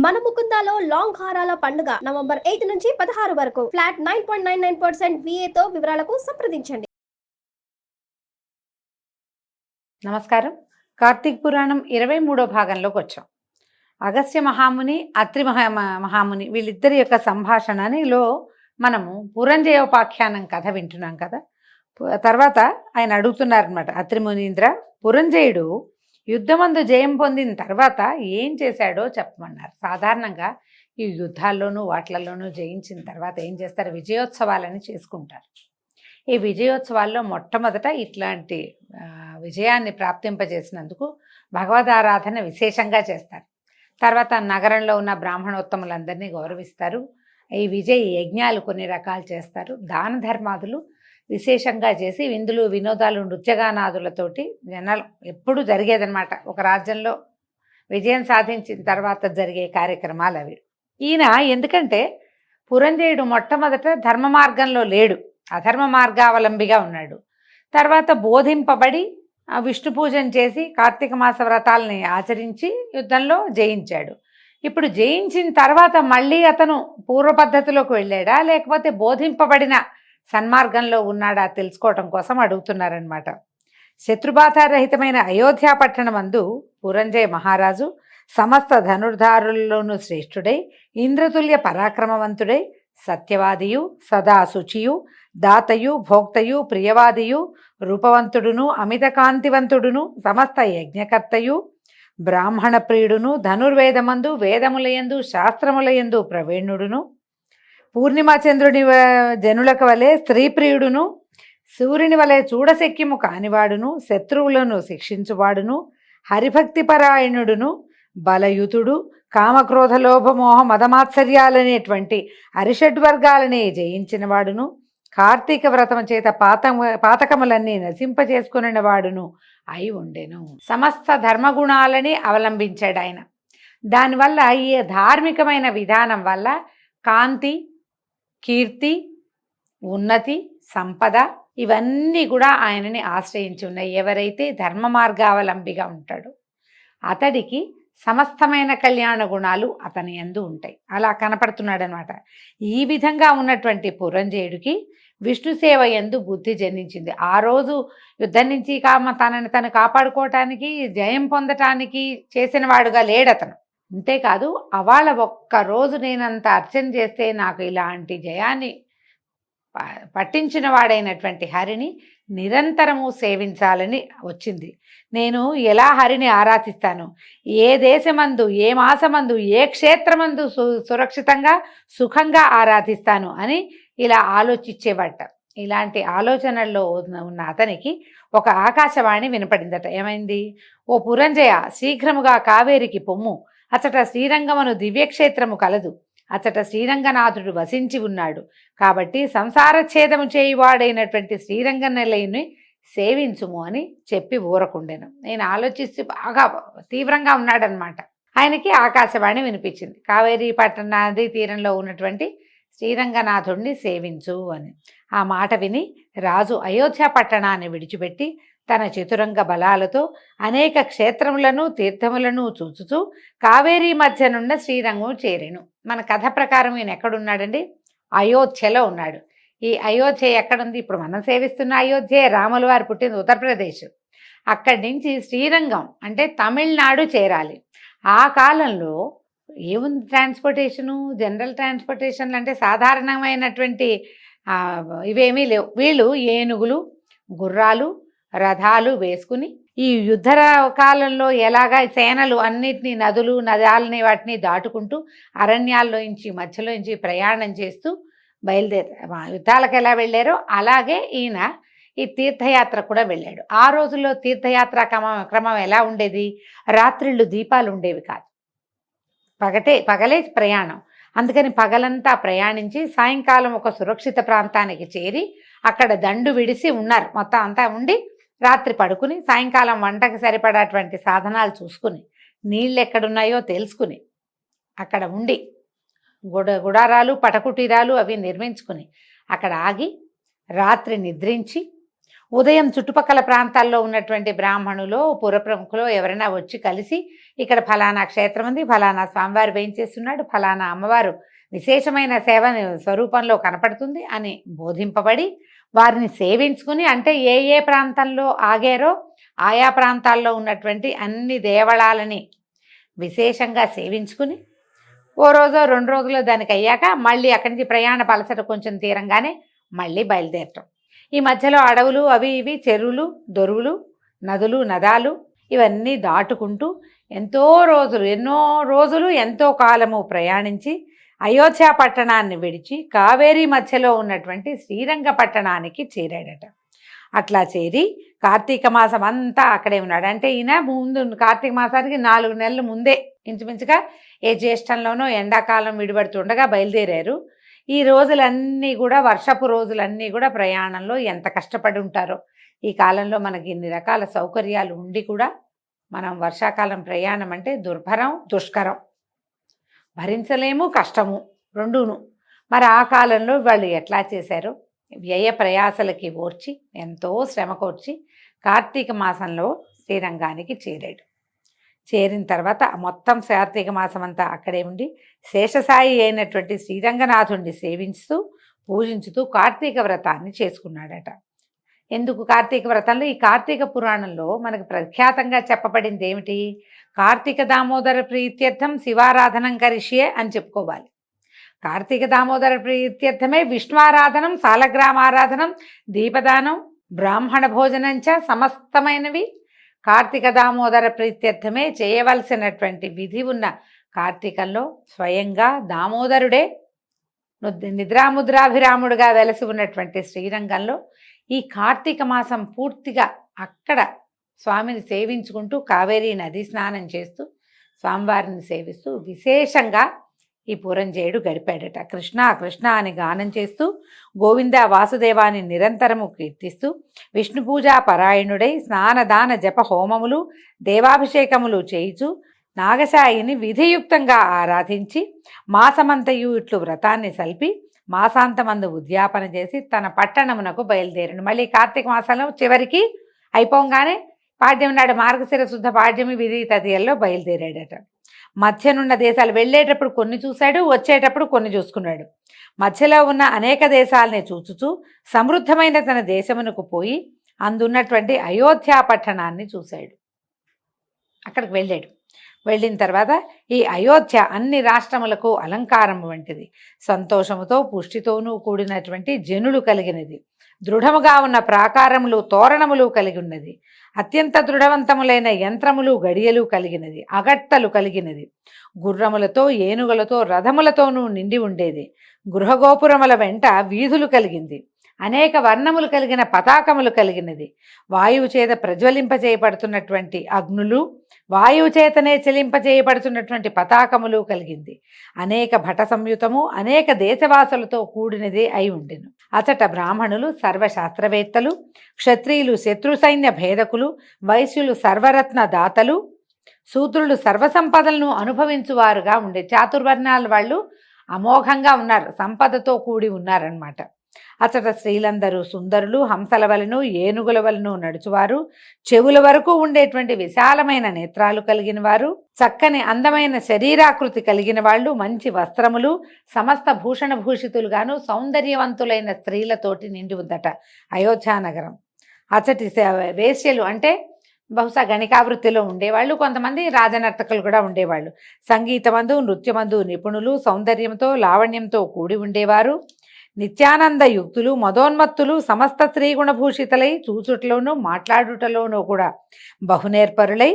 మన ముకుందాలో లాంగ్ హారాల పండుగ నవంబర్ 8 నుంచి 16 వరకు ఫ్లాట్ 9.99% VA తో వివరాలకు సంప్రదించండి. నమస్కారం. కార్తీక పురాణం 23వ భాగంలోకి వచ్చాం. అగస్త్య మహాముని, అత్రి మహాముని వీళ్ళిద్దరి యొక్క సంభాషణలో మనము పురంజయోపాఖ్యానం కథ వింటున్నాం కదా. తర్వాత ఆయన అడుగుతున్నారనమాట, అత్రి మునీంద్ర, పురంజయుడు యుద్ధమందు జయం పొందిన తర్వాత ఏం చేశాడో చెప్పమన్నారు. సాధారణంగా ఈ యుద్ధాల్లోనూ వాటిలలోనూ జయించిన తర్వాత ఏం చేస్తారు, విజయోత్సవాలని చేసుకుంటారు. ఈ విజయోత్సవాల్లో మొట్టమొదట ఇట్లాంటి విజయాన్ని ప్రాప్తింపజేసినందుకు భగవదారాధన విశేషంగా చేస్తారు. తర్వాత నగరంలో ఉన్న బ్రాహ్మణోత్తములందరినీ గౌరవిస్తారు. ఈ విజయ యజ్ఞాలు కొన్ని రకాలు చేస్తారు. దాన ధర్మాదులు విశేషంగా చేసి విందులు వినోదాలు నృత్యగానాదులతోటి జనాలు ఎప్పుడు జరిగేదనమాట. ఒక రాజ్యంలో విజయం సాధించిన తర్వాత జరిగే కార్యక్రమాలు అవి. ఈయన ఎందుకంటే పురంజయుడు మొట్టమొదట ధర్మ మార్గంలో లేడు, అధర్మ మార్గావలంబిగా ఉన్నాడు. తర్వాత బోధింపబడి విష్ణు పూజన చేసి కార్తీక మాస వ్రతాలని ఆచరించి యుద్ధంలో జయించాడు. ఇప్పుడు జయించిన తర్వాత మళ్ళీ అతను పూర్వ పద్ధతిలోకి వెళ్ళాడా లేకపోతే బోధింపబడిన సన్మార్గంలో ఉన్నాడా తెలుసుకోవటం కోసం అడుగుతున్నారనమాట. శత్రుబాధారహితమైన అయోధ్య పట్టణమందు పురంజయ మహారాజు సమస్త ధనుర్ధారుల్లోనూ శ్రేష్ఠుడై ఇంద్రతుల్య పరాక్రమవంతుడై సత్యవాదియు సదా శుచియు దాతయు భోక్తయు ప్రియవాదియు రూపవంతుడును అమిత కాంతివంతుడును సమస్త యజ్ఞకర్తయు బ్రాహ్మణ ప్రియుడును ధనుర్వేదమందు వేదములయందు శాస్త్రములయందు ప్రవీణుడును పూర్ణిమా చంద్రుని జనులకు వలె స్త్రీప్రియుడును సూర్యుని వలె చూడశక్యము కానివాడును శత్రువులను శిక్షించువాడును హరిభక్తిపరాయణుడును బలయుతుడు కామక్రోధ లోభమోహ మదమాత్సర్యాలనేటువంటి అరిషడ్వర్గాలని జయించిన వాడును కార్తీక వ్రతము చేత పాతకములన్నీ నశింపచేసుకుని వాడును అయి ఉండెను. సమస్త ధర్మగుణాలని అవలంబించాడు ఆయన. దానివల్ల ఈ ధార్మికమైన విధానం వల్ల కాంతి, కీర్తి, ఉన్నతి, సంపద ఇవన్నీ కూడా ఆయనని ఆశ్రయించి ఉన్నాయి. ఎవరైతే ధర్మ మార్గావలంబిగా ఉంటాడో అతడికి సమస్తమైన కళ్యాణ గుణాలు అతని యందు ఉంటాయి. అలా కనపడుతున్నాడు అనమాట. ఈ విధంగా ఉన్నటువంటి పురంజయుడికి విష్ణు సేవ యందు బుద్ధి జనించింది. ఆ రోజు యుద్ధం నుంచి తనని తను కాపాడుకోవటానికి జయం పొందటానికి చేసిన వాడుగా లేడతను. అంతేకాదు అవాళ ఒక్కరోజు నేనంత అర్చన చేస్తే నాకు ఇలాంటి జయాన్ని పట్టించిన వాడైనటువంటి హరిని నిరంతరము సేవించాలని వచ్చింది. నేను ఎలా హరిని ఆరాధిస్తాను, ఏ దేశమందు ఏ మాసమందు ఏ క్షేత్రమందు సురక్షితంగా సుఖంగా ఆరాధిస్తాను అని ఇలా ఆలోచించేవాట. ఇలాంటి ఆలోచనల్లో ఉన్న అతనికి ఒక ఆకాశవాణి వినపడిందట. ఏమైంది, ఓ పురంజయ, శీఘ్రముగా కావేరికి పొమ్ము, అచట శ్రీరంగమును దివ్యక్షేత్రము కలదు, అచట శ్రీరంగనాథుడు వసించి ఉన్నాడు, కాబట్టి సంసార ఛేదము చేయువాడైనటువంటి శ్రీరంగ నిలయుని సేవించుము అని చెప్పి ఊరకుండెను. నేను ఆలోచిస్తూ బాగా తీవ్రంగా ఉన్నాడనమాట. ఆయనకి ఆకాశవాణి వినిపించింది, కావేరీ పట్టణ నదీ తీరంలో ఉన్నటువంటి శ్రీరంగనాథుడిని సేవించు అని. ఆ మాట విని రాజు అయోధ్య పట్టణాన్ని విడిచిపెట్టి తన చతురంగ బలాలతో అనేక క్షేత్రములను తీర్థములను చూచుతూ కావేరీ మధ్యనున్న శ్రీరంగం చేరెను. మన కథ ప్రకారం ఈయన ఎక్కడున్నాడండి, అయోధ్యలో ఉన్నాడు. ఈ అయోధ్య ఎక్కడుంది, ఇప్పుడు మనం సేవిస్తున్న అయోధ్య రాముల వారు పుట్టింది ఉత్తరప్రదేశ్. అక్కడి నుంచి శ్రీరంగం అంటే తమిళనాడు చేరాలి. ఆ కాలంలో ఏముంది ట్రాన్స్పోర్టేషను, జనరల్ ట్రాన్స్పోర్టేషన్లు అంటే సాధారణమైనటువంటి ఇవేమీ లేవు. వీళ్ళు ఏనుగులు, గుర్రాలు, రథాలు వేసుకుని ఈ యుద్ధ కాలంలో ఎలాగా సేనలు అన్నిటినీ నదులు నదాలని వాటిని దాటుకుంటూ అరణ్యాల్లోంచి మధ్యలోంచి ప్రయాణం చేస్తూ యుద్ధాలకు ఎలా వెళ్ళారో అలాగే ఈయన ఈ తీర్థయాత్ర కూడా వెళ్ళాడు. ఆ రోజుల్లో తీర్థయాత్ర క్రమం ఎలా ఉండేది, రాత్రిళ్ళు దీపాలు ఉండేవి కాదు, పగలే ప్రయాణం. అందుకని పగలంతా ప్రయాణించి సాయంకాలం ఒక సురక్షిత ప్రాంతానికి చేరి అక్కడ దండు విడిసి ఉన్నారు. మొత్తం అంతా ఉండి రాత్రి పడుకుని సాయంకాలం వంటకి సరిపడేటువంటి సాధనాలు చూసుకుని నీళ్ళు ఎక్కడున్నాయో తెలుసుకుని అక్కడ ఉండి గుడారాలు పటకుటీరాలు అవి నిర్మించుకుని అక్కడ ఆగి రాత్రి నిద్రించి ఉదయం చుట్టుపక్కల ప్రాంతాల్లో ఉన్నటువంటి బ్రాహ్మణులు పురప్రముఖులు ఎవరైనా వచ్చి కలిసి ఇక్కడ ఫలానా క్షేత్రం ఉంది, ఫలానా స్వామివారు వేయించేస్తున్నాడు, ఫలానా అమ్మవారు విశేషమైన సేవ స్వరూపంలో కనపడుతుంది అని బోధింపబడి వారిని సేవించుకుని, అంటే ఏ ఏ ప్రాంతంలో ఆగారో ఆయా ప్రాంతాల్లో ఉన్నటువంటి అన్ని దేవళాలని విశేషంగా సేవించుకుని ఓ రోజో 2 రోజులు దానికి అయ్యాక మళ్ళీ అక్కడి నుంచి ప్రయాణ పలసట కొంచెం తీరంగానే మళ్ళీ బయలుదేరటం. ఈ మధ్యలో అడవులు అవి ఇవి చెరువులు దొరువులు నదులు నదాలు ఇవన్నీ దాటుకుంటూ ఎన్నో రోజులు ఎంతో కాలము ప్రయాణించి అయోధ్య పట్టణాన్ని విడిచి కావేరీ మధ్యలో ఉన్నటువంటి శ్రీరంగపట్టణానికి చేరాడట. అట్లా చేరి కార్తీక మాసం అంతా అక్కడే ఉన్నాడు. అంటే ఈయన ముందు కార్తీక మాసానికి 4 నెలల ముందే ఇంచుమించుగా ఏ జ్యేష్ఠంలోనో ఎండాకాలం విడిపడుతుండగా బయలుదేరారు. ఈ రోజులన్నీ కూడా వర్షపు రోజులన్నీ కూడా ప్రయాణంలో ఎంత కష్టపడి ఉంటారో. ఈ కాలంలో మనకి ఇన్ని రకాల సౌకర్యాలు ఉండి కూడా మనం వర్షాకాలం ప్రయాణం అంటే దుర్భరం దుష్కరం, భరించలేము, కష్టము రెండూను. మరి ఆ కాలంలో వాళ్ళు ఎట్లా చేశారో వ్యయ ప్రయాసలకి ఓర్చి ఎంతో శ్రమ కోర్చి కార్తీక మాసంలో శ్రీరంగానికి చేరాడు. చేరిన తర్వాత మొత్తం కార్తీక మాసం అంతా అక్కడే ఉండి శేషసాయి అయినటువంటి శ్రీరంగనాథుడిని సేవించుతూ పూజించుతూ కార్తీక వ్రతాన్ని చేసుకున్నాడట. ఎందుకు కార్తీక వ్రతంలో? ఈ కార్తీక పురాణంలో మనకు ప్రఖ్యాతంగా చెప్పబడింది ఏమిటి? కార్తీక దామోదర ప్రీత్యర్థం శివారాధనం కరిష్యే అని చెప్పుకోవాలి. కార్తీక దామోదర ప్రీత్యర్థమే విష్ణువారాధనం, సాలగ్రామారాధనం, దీపదానం, బ్రాహ్మణ భోజనంచ సమస్తమైనవి కార్తీక దామోదర ప్రీత్యర్థమే చేయవలసినటువంటి విధి ఉన్న కార్తీకంలో స్వయంగా దామోదరుడే నిద్రాముద్రాభిరాముడుగా వెలసి ఉన్నటువంటి శ్రీరంగంలో ఈ కార్తీక మాసం పూర్తిగా అక్కడ స్వామిని సేవించుకుంటూ కావేరీ నది స్నానం చేస్తూ స్వామివారిని సేవిస్తూ విశేషంగా ఈ పురంజేయుడు గడిపాడట. కృష్ణ కృష్ణ అని గానం చేస్తూ గోవింద వాసుదేవాన్ని నిరంతరము కీర్తిస్తూ విష్ణు పూజా పరాయణుడై స్నానదాన జప హోమములు దేవాభిషేకములు చేయుచు నాగశాయిని విధియుక్తంగా ఆరాధించి మాసమంతయు ఇట్లు వ్రతాన్ని సల్పి మాసాంతమందు ఉద్యాపన చేసి తన పట్టణమునకు బయలుదేరాడు. మళ్ళీ కార్తీక మాసంలో చివరికి అయిపోగానే పాడ్యం నాడు మార్గశిర శుద్ధ పాడ్యమి విధి తదియల్లో బయలుదేరాడట. మధ్యనున్న దేశాలు వెళ్ళేటప్పుడు కొన్ని చూశాడు, వచ్చేటప్పుడు కొన్ని చూసుకున్నాడు. మధ్యలో ఉన్న అనేక దేశాలని చూచుచూ సమృద్ధమైన తన దేశమునకు పోయి అందున్నటువంటి అయోధ్య పట్టణాన్ని చూశాడు. అక్కడికి వెళ్ళాడు. వెళ్ళిన తర్వాత ఈ అయోధ్య అన్ని రాష్ట్రములకు అలంకారం వంటిది, సంతోషముతో పుష్టితోనూ కూడినటువంటి జనులు కలిగినది, దృఢముగా ఉన్న ప్రాకారములు తోరణములు కలిగి ఉన్నది, అత్యంత దృఢవంతములైన యంత్రములు గడియలు కలిగినది, అగట్టలు కలిగినది, గుర్రములతో ఏనుగులతో రథములతోనూ నిండి ఉండేది, గృహగోపురముల వెంట వీధులు కలిగింది, అనేక వర్ణములు కలిగిన పతాకములు కలిగినది, వాయువు చేత ప్రజ్వలింపజేయబడుతున్నటువంటి అగ్నులు, వాయువు చేతనే చెలింపజేయబడుతున్నటువంటి పతాకములు కలిగింది, అనేక భట సంయుతము అనేక దేశవాసులతో కూడినదే అయి ఉండెను. అచట బ్రాహ్మణులు సర్వశాస్త్రవేత్తలు, క్షత్రియులు శత్రు సైన్య భేదకులు, వైశ్యులు సర్వరత్న దాతలు, శూద్రులు సర్వసంపదలను అనుభవించువారుగా ఉండే. చాతుర్వర్ణాల వాళ్ళు అమోఘంగా ఉన్నారు, సంపదతో కూడి ఉన్నారన్నమాట. అచట స్త్రీలందరూ సుందరులు, హంసల వలను ఏనుగుల వలను నడుచువారు, చెవుల వరకు ఉండేటువంటి విశాలమైన నేత్రాలు కలిగిన వారు, చక్కని అందమైన శరీరాకృతి కలిగిన వాళ్ళు, మంచి వస్త్రములు, సమస్త భూషణ భూషితులుగాను సౌందర్యవంతులైన స్త్రీలతోటి నిండి ఉందట అయోధ్య నగరం. అచటి వేశ్యలు అంటే బహుశా గణికావృత్తిలో ఉండేవాళ్ళు, కొంతమంది రాజనర్తకులు కూడా ఉండేవాళ్ళు, సంగీతమందు నృత్యమందు నిపుణులు, సౌందర్యంతో లావణ్యంతో కూడి ఉండేవారు, నిత్యానంద యుక్తులు, మదోన్మత్తులు, సమస్త స్త్రీగుణభూషితులై చూచుటలోనూ మాట్లాడుటలోనూ కూడా బహునేర్పరులై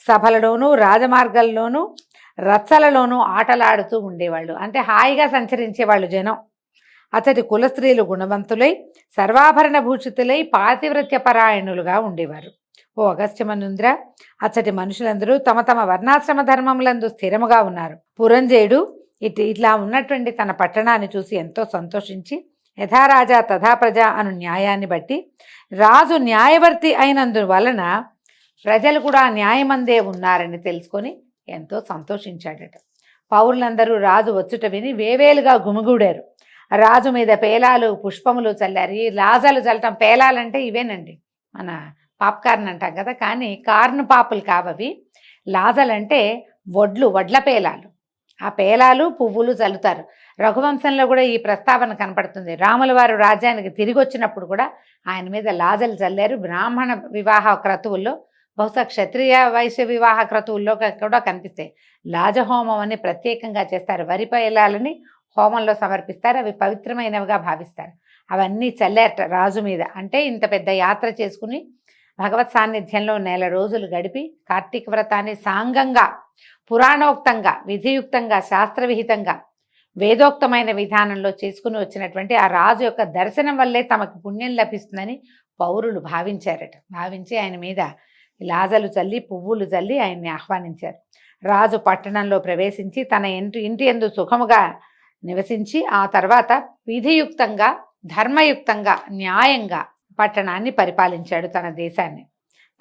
సభలలోనూ రాజమార్గాల్లోనూ రచ్చలలోనూ ఆటలాడుతూ ఉండేవాళ్ళు. అంటే హాయిగా సంచరించేవాళ్ళు జనం. అతడి కుల స్త్రీలు గుణవంతులై సర్వాభరణ భూషితులై పాతివ్రత్య పరాయణులుగా ఉండేవారు. ఓ అగస్త్యమనుంద్ర, అచ్చటి మనుషులందరూ తమ తమ వర్ణాశ్రమ ధర్మములందు స్థిరముగా ఉన్నారు. పురంజేయుడు ఇట్లా ఉన్నటువంటి తన పట్టణాన్ని చూసి ఎంతో సంతోషించి యథారాజా తథా ప్రజ అను న్యాయాన్ని బట్టి రాజు న్యాయవర్తి అయినందువలన ప్రజలు కూడా న్యాయమందే ఉన్నారని తెలుసుకొని ఎంతో సంతోషించాడట. పౌరులందరూ రాజు వచ్చుట విని వేవేలుగా గుమిగూడారు. రాజు మీద పేలాలు పుష్పములు చల్లారు. ఈ రాజాలు చల్లటం, పేలాలంటే ఇవేనండి, మన పాప్కార్న్ అంటాం కదా, కానీ కార్న్ పాపులు కావవి. లాజలంటే వడ్ల పేలాలు. ఆ పేలాలు పువ్వులు చల్లుతారు. రఘువంశంలో కూడా ఈ ప్రస్తావన కనపడుతుంది. రాముల వారు రాజ్యానికి తిరిగి వచ్చినప్పుడు కూడా ఆయన మీద లాజలు చల్లారు. బ్రాహ్మణ వివాహ క్రతువుల్లో, బహుశా క్షత్రియ వైశ్య వివాహ క్రతువుల్లో కూడా కనిపిస్తాయి. లాజహోమం అని ప్రత్యేకంగా చేస్తారు. వరి పేలాలని హోమంలో సమర్పిస్తారు. అవి పవిత్రమైనవిగా భావిస్తారు. అవన్నీ చల్లారట రాజు మీద. అంటే ఇంత పెద్ద యాత్ర చేసుకుని భగవత్ సాన్నిధ్యంలో 1 రోజులు గడిపి కార్తీక వ్రతాన్ని సాంగంగా, పురాణోక్తంగా, విధియుక్తంగా, శాస్త్రవిహితంగా, వేదోక్తమైన విధానంలో చేసుకుని వచ్చినటువంటి ఆ రాజు యొక్క దర్శనం వల్లే తమకు పుణ్యం లభిస్తుందని పౌరులు భావించారట. భావించి ఆయన మీద లాజలు చల్లి పువ్వులు చల్లి ఆయన్ని ఆహ్వానించారు. రాజు పట్టణంలో ప్రవేశించి తన ఇంటి యందు సుఖముగా నివసించి ఆ తర్వాత విధియుక్తంగా, ధర్మయుక్తంగా, న్యాయంగా పట్టణాన్ని పరిపాలించాడు, తన దేశాన్ని.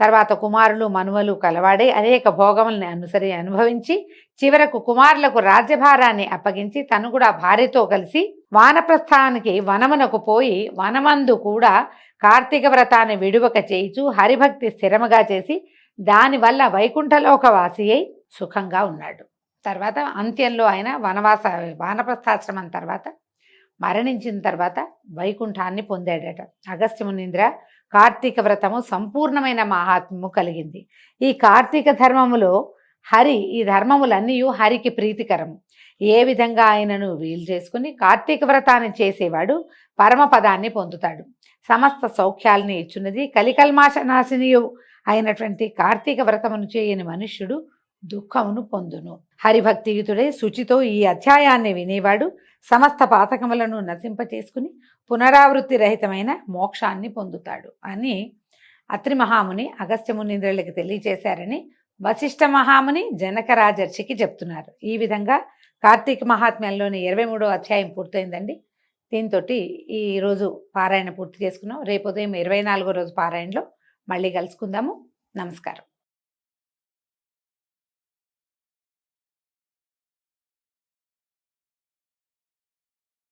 తర్వాత కుమారులు మనుమలు కలవాడే అనేక భోగముల్ని అనుభవించి చివరకు కుమారులకు రాజ్యభారాన్ని అప్పగించి తను కూడా భార్యతో కలిసి వానప్రస్థానికి వనమునకు పోయి వనమందు కూడా కార్తీక వ్రతాన్ని విడువక చేయిచు హరిభక్తి స్థిరముగా చేసి దానివల్ల వైకుంఠలోకవాసి అయి సుఖంగా ఉన్నాడు. తర్వాత అంత్యంలో ఆయన వానప్రస్థాశ్రమం తర్వాత మరణించిన తర్వాత వైకుంఠాన్ని పొందాడట. అగస్త్య మునీంద్ర కార్తీక వ్రతము సంపూర్ణమైన మహాత్మ్యము కలిగింది. ఈ కార్తీక ధర్మములో ఈ ధర్మములన్నీ హరికి ప్రీతికరము. ఏ విధంగా ఆయనను వీలు చేసుకుని కార్తీక వ్రతాన్ని చేసేవాడు పరమపదాన్ని పొందుతాడు. సమస్త సౌఖ్యాలని ఇచ్చున్నది. కలికల్మాష నాశినియు అయినటువంటి కార్తీక వ్రతమును చేయని మనుష్యుడు దుఃఖమును పొందును. హరిభక్తియుతుడై శుచితో ఈ అధ్యాయాన్ని వినేవాడు సమస్త పాతకములను నశింపచేసుకుని పునరావృత్తి రహితమైన మోక్షాన్ని పొందుతాడు అని అత్రి మహాముని అగస్త్య మునీంద్రులకి తెలియచేశారని వశిష్ఠ మహాముని జనక రాజర్షికి చెప్తున్నారు. ఈ విధంగా కార్తీక మహాత్మ్యంలోని 23వ అధ్యాయం పూర్తయిందండి. దీంతో ఈరోజు పారాయణ పూర్తి చేసుకున్నాం. రేపు ఉదయం 24వ రోజు పారాయణలో మళ్ళీ కలుసుకుందాము. నమస్కారం.